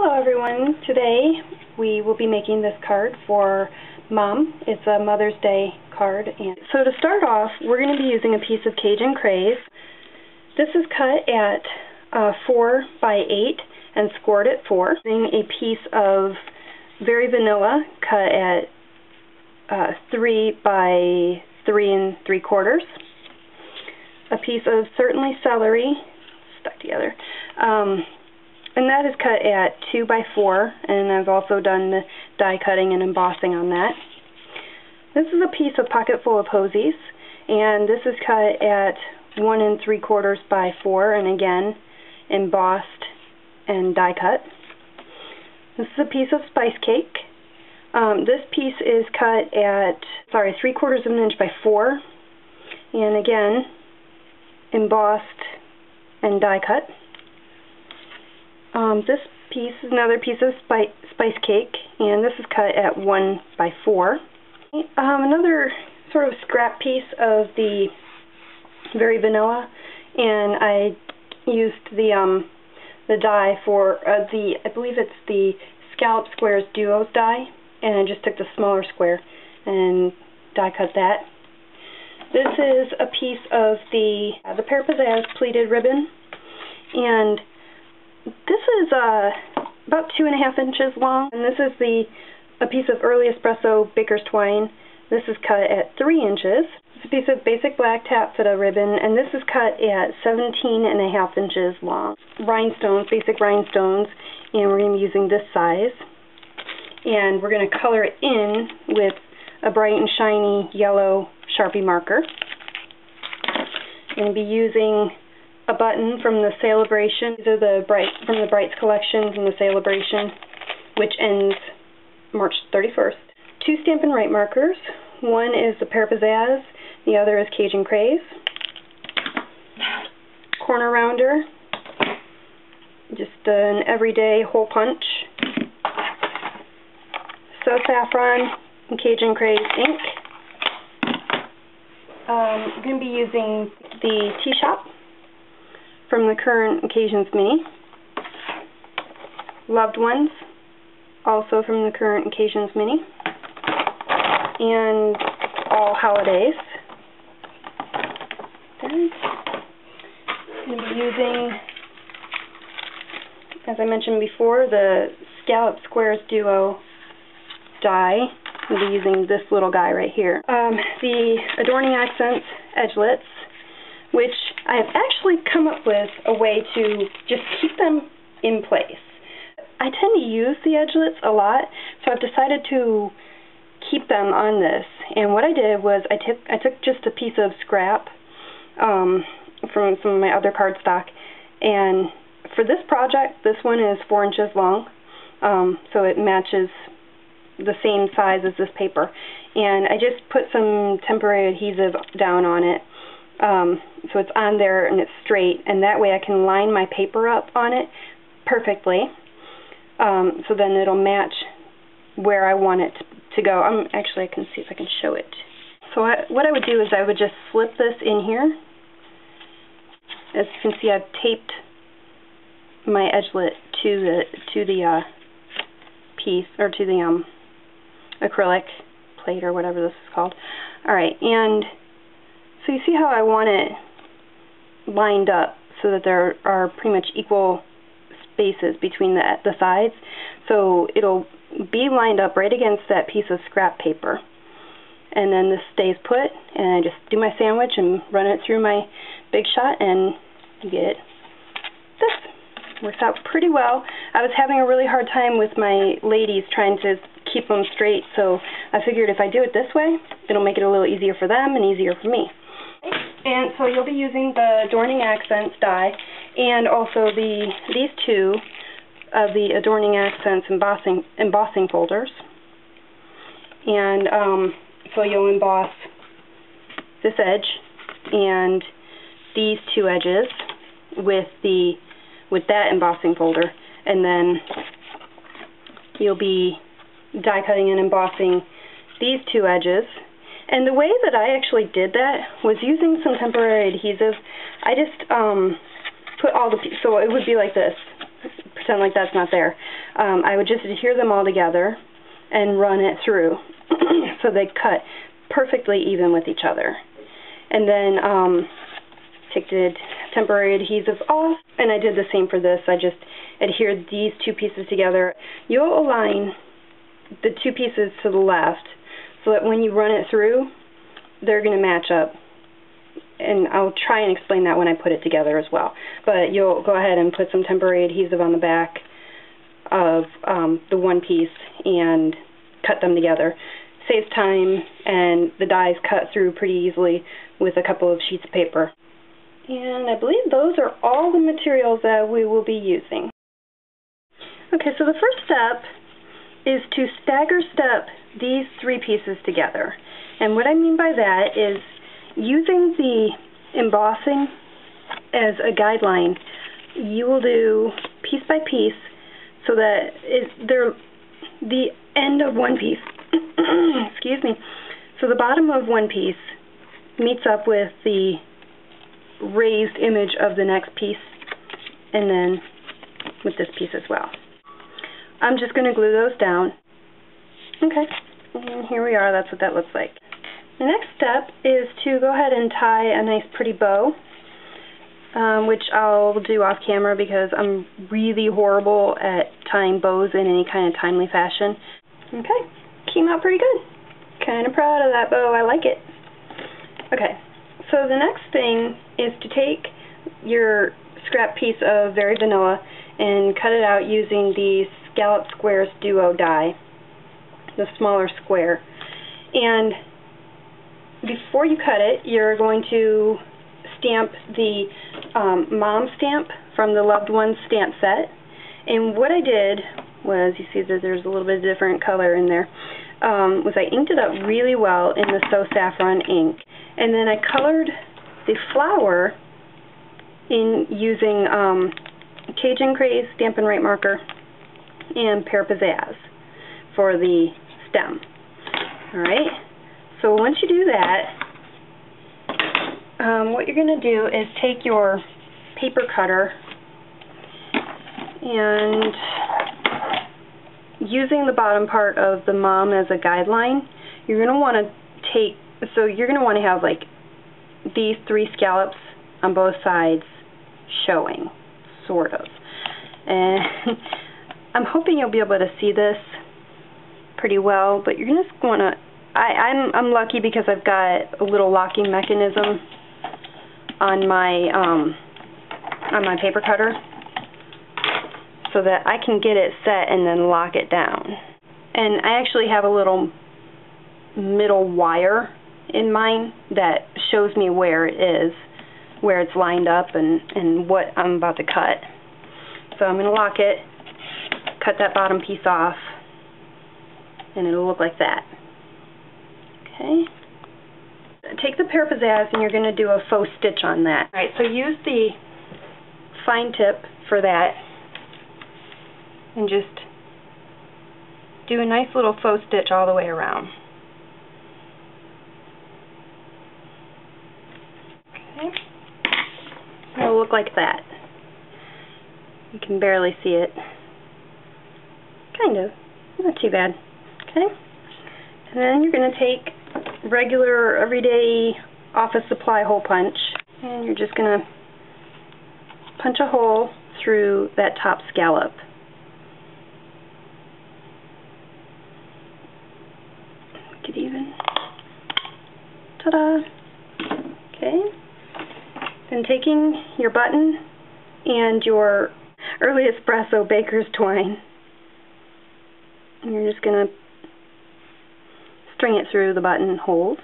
Hello everyone. Today we will be making this card for Mom. It's a Mother's Day card. And so to start off, we're going to be using a piece of Cajun Craze. This is cut at 4 by 8 and scored at 4. Using a piece of Very Vanilla cut at 3 by 3 3/4. A piece of Certainly Celery stuck together. And that is cut at 2 by 4, and I've also done the die cutting and embossing on that. This is a piece of Pocketful of Posies, and this is cut at 1 3/4 by 4, and again embossed and die cut. This is a piece of Spice Cake. This piece is cut at 3/4 of an inch by 4, and again embossed and die cut. This piece is another piece of Spice Cake, and this is cut at 1 by 4. Another sort of scrap piece of the Very Vanilla, and I used the die for I believe it's the Scallop Squares Duo die, and I just took the smaller square and die cut that. This is a piece of the Pear Pizzazz pleated ribbon, and this is about 2.5 inches long, and this is a piece of early Espresso Baker's Twine. This is cut at 3 inches. It's a piece of basic black taffeta ribbon, and this is cut at 17.5 inches long. Rhinestones, basic rhinestones, and we're going to be using this size. And we're going to color it in with a bright and shiny yellow Sharpie marker. I'm going to be using a button from the Celebration. These are from the Brights collection from the Celebration, which ends March 31st. 2 Stampin' Up markers. One is the Pear Pizzazz, the other is Cajun Craze. Corner rounder, just an everyday hole punch. So Saffron and Cajun Craze ink. I'm going to be using the Shoppe from the Current Occasions Mini. Loved Ones, also from the Current Occasions Mini. And All Holidays. I'm going to be using, as I mentioned before, the Scallop Squares Duo die. I'm going to be using this little guy right here. The Adorning Accents Edgelits, which I've actually come up with a way to just keep them in place. I tend to use the Edgelits a lot, so I've decided to keep them on this. And what I did was I took just a piece of scrap from some of my other cardstock, and for this project, this one is 4 inches long, so it matches the same size as this paper. And I just put some temporary adhesive down on it, so it's on there and it's straight, and that way I can line my paper up on it perfectly, so then it'll match where I want it to go. Actually, I can see if I can show it. So what I would do is I would just slip this in here. As you can see, I've taped my edgelet to the piece, or to the acrylic plate, or whatever this is called. Alright, and so you see how I want it lined up so that there are pretty much equal spaces between the sides. So it'll be lined up right against that piece of scrap paper. And then this stays put, and I just do my sandwich and run it through my Big Shot, and you get this. Works out pretty well. I was having a really hard time with my ladies trying to keep them straight, so I figured if I do it this way, it'll make it a little easier for them and easier for me. And so you'll be using the Adorning Accents die, and also these two of the Adorning Accents embossing folders. And so you'll emboss this edge and these 2 edges with that embossing folder, and then you'll be die cutting and embossing these 2 edges. And the way that I actually did that was using some temporary adhesive. I just put all the, so it would be like this. pretend like that's not there. I would just adhere them all together and run it through so they cut perfectly even with each other. And then take the temporary adhesive off, and I did the same for this. I just adhered these two pieces together. You'll align the two pieces to the left so that when you run it through, they're going to match up. And I'll try and explain that when I put it together as well. But you'll go ahead and put some temporary adhesive on the back of the one piece and cut them together. Saves time, and the dies cut through pretty easily with a couple of sheets of paper. And I believe those are all the materials that we will be using. Okay, so the first step is to stagger step these three pieces together. And what I mean by that is using the embossing as a guideline, you will do piece by piece so that they're the end of one piece. Excuse me. So the bottom of one piece meets up with the raised image of the next piece, and then with this piece as well. I'm just going to glue those down. Okay, and here we are. That's what that looks like. The next step is to go ahead and tie a nice pretty bow, which I'll do off camera because I'm really horrible at tying bows in any kind of timely fashion. Okay, came out pretty good. Kind of proud of that bow. I like it. Okay, so the next thing is to take your scrap piece of Very Vanilla and cut it out using the Scallop Squares Duo die, the smaller square. And before you cut it, you're going to stamp the mom stamp from the Loved Ones stamp set. And what I did was, you see that there's a little bit of different color in there, was I inked it up really well in the So Saffron ink. And then I colored the flower in using Cajun Craze Stampin' Right marker and Pear Pizzazz for the stem. Alright, so once you do that, what you're going to do is take your paper cutter and, using the bottom part of the mom as a guideline, you're going to want to take, so you're going to want to have like these three scallops on both sides showing, sort of. And I'm hoping you'll be able to see this pretty well, but you're just going to, I'm lucky because I've got a little locking mechanism on my paper cutter so that I can get it set and then lock it down. And I actually have a little middle wire in mine that shows me where it is, where it's lined up and what I'm about to cut. So I'm going to lock it, cut that bottom piece off, and it'll look like that. Okay. Take the Pear Pizzazz and you're going to do a faux stitch on that. Alright, so use the fine tip for that and just do a nice little faux stitch all the way around. Okay. It'll look like that. You can barely see it. Kind of. Not too bad. Okay. And then you're going to take regular, everyday office supply hole punch, and you're just going to punch a hole through that top scallop. Get even. Ta-da! Okay. Then taking your button and your early espresso baker's twine, and you're just going to string it through the button holes.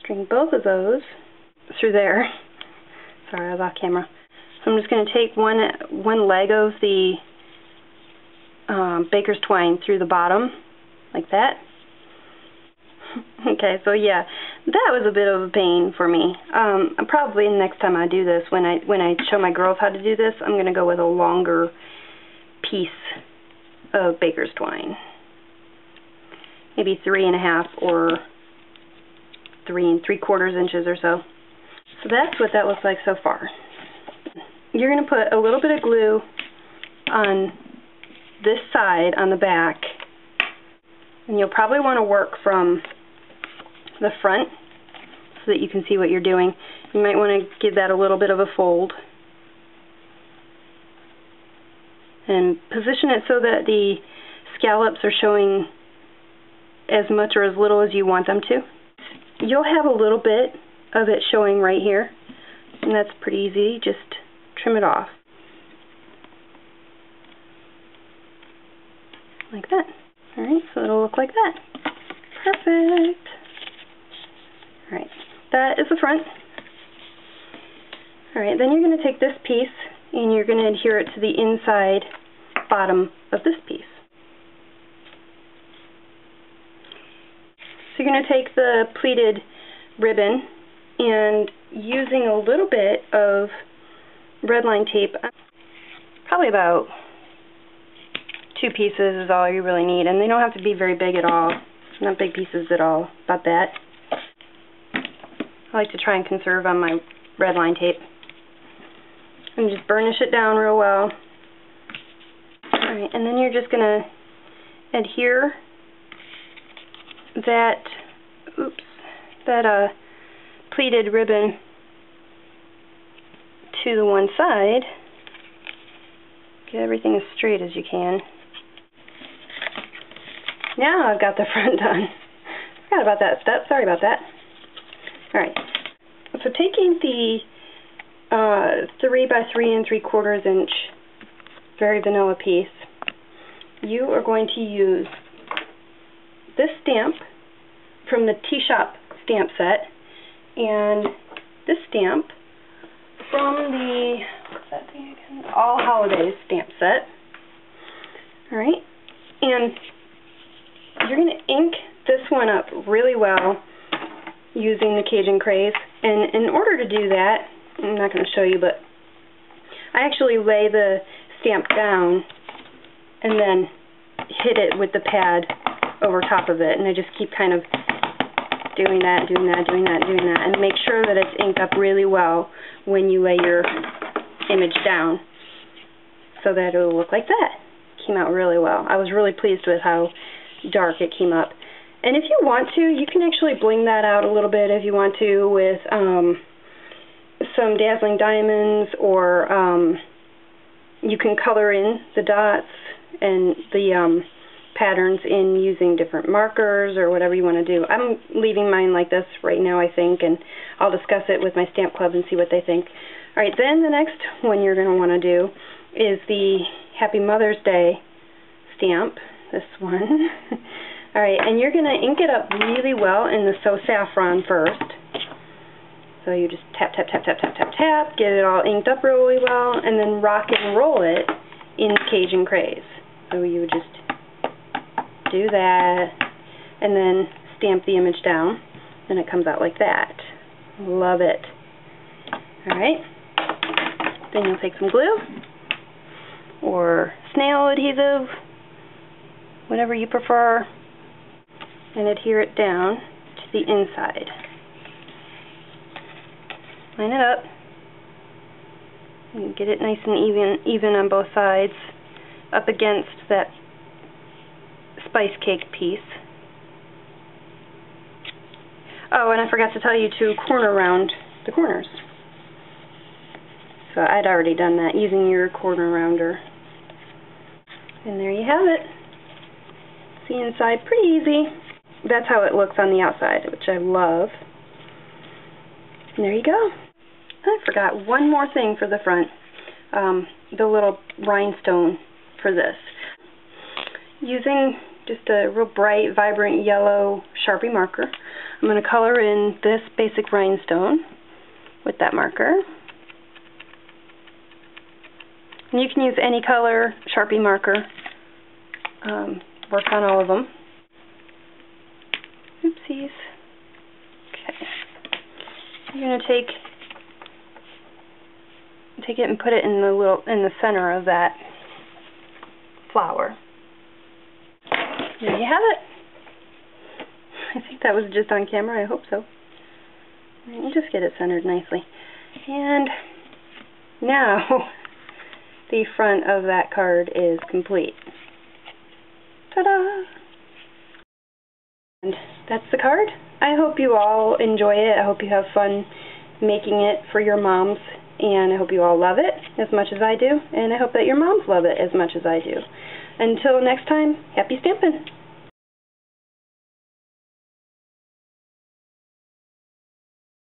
String both of those through there. Sorry, I was off camera. So I'm just going to take one leg of the baker's twine through the bottom, like that. Okay, so yeah, that was a bit of a pain for me. Probably next time I do this, when I show my girls how to do this, I'm going to go with a longer piece of baker's twine. Maybe 3.5 or 3 3/4 inches or so. So that's what that looks like so far. You're going to put a little bit of glue on this side on the back, and you'll probably want to work from the front so that you can see what you're doing. You might want to give that a little bit of a fold and position it so that the scallops are showing as much or as little as you want them to. You'll have a little bit of it showing right here, and that's pretty easy. Just trim it off. Like that. Alright, so it'll look like that. Perfect. Alright, that is the front. Alright, then you're going to take this piece and you're going to adhere it to the inside bottom of this piece. So you're going to take the pleated ribbon and using a little bit of red line tape, probably about 2 pieces is all you really need, and they don't have to be very big at all, not big pieces at all, about that. I like to try and conserve on my red line tape. And just burnish it down real well. Alright, and then you're just going to adhere that, pleated ribbon to the one side. Get everything as straight as you can. Now I've got the front done. Forgot about that step. Sorry about that. Alright. So taking the 3 by 3 3/4 inch very vanilla piece, you are going to use this stamp from the Shoppe stamp set and this stamp from the, what's that thing again? All Holidays stamp set. Alright, and you're going to ink this one up really well using the Cajun Craze, and in order to do that, I'm not going to show you, but I actually lay the stamp down and then hit it with the pad over top of it, and I just keep kind of doing that, and make sure that it's inked up really well when you lay your image down so that it'll look like that. Came out really well. I was really pleased with how dark it came up. And if you want to, you can actually bling that out a little bit if you want to with some dazzling diamonds, or you can color in the dots and the patterns in using different markers or whatever you want to do. I'm leaving mine like this right now, I think, and I'll discuss it with my stamp club and see what they think. Alright, then the next one you're going to want to do is the Happy Mother's Day stamp, this one. Alright, and you're going to ink it up really well in the Saffron first. So you just tap, tap, tap, tap, tap, tap, tap, get it all inked up really well, and then rock and roll it in Cajun Craze. So you would just do that, and then stamp the image down, and it comes out like that. Love it. Alright, then you'll take some glue, or snail adhesive, whatever you prefer, and adhere it down to the inside. Line it up, and get it nice and even on both sides, up against that spice cake piece. Oh, and I forgot to tell you to corner round the corners. So I'd already done that using your corner rounder. And there you have it. See inside, pretty easy. That's how it looks on the outside, which I love. And there you go. I forgot one more thing for the front. The little rhinestone for this. Using just a real bright, vibrant yellow Sharpie marker, I'm going to color in this basic rhinestone with that marker. And you can use any color Sharpie marker. Work on all of them. Oopsies. Okay. You're going to take it and put it in the center of that flower. There you have it. I think that was just on camera. I hope so. And you just get it centered nicely. And now the front of that card is complete. Ta-da! And that's the card. I hope you all enjoy it. I hope you have fun making it for your moms, and I hope you all love it as much as I do, and I hope that your moms love it as much as I do. Until next time, happy stampin'!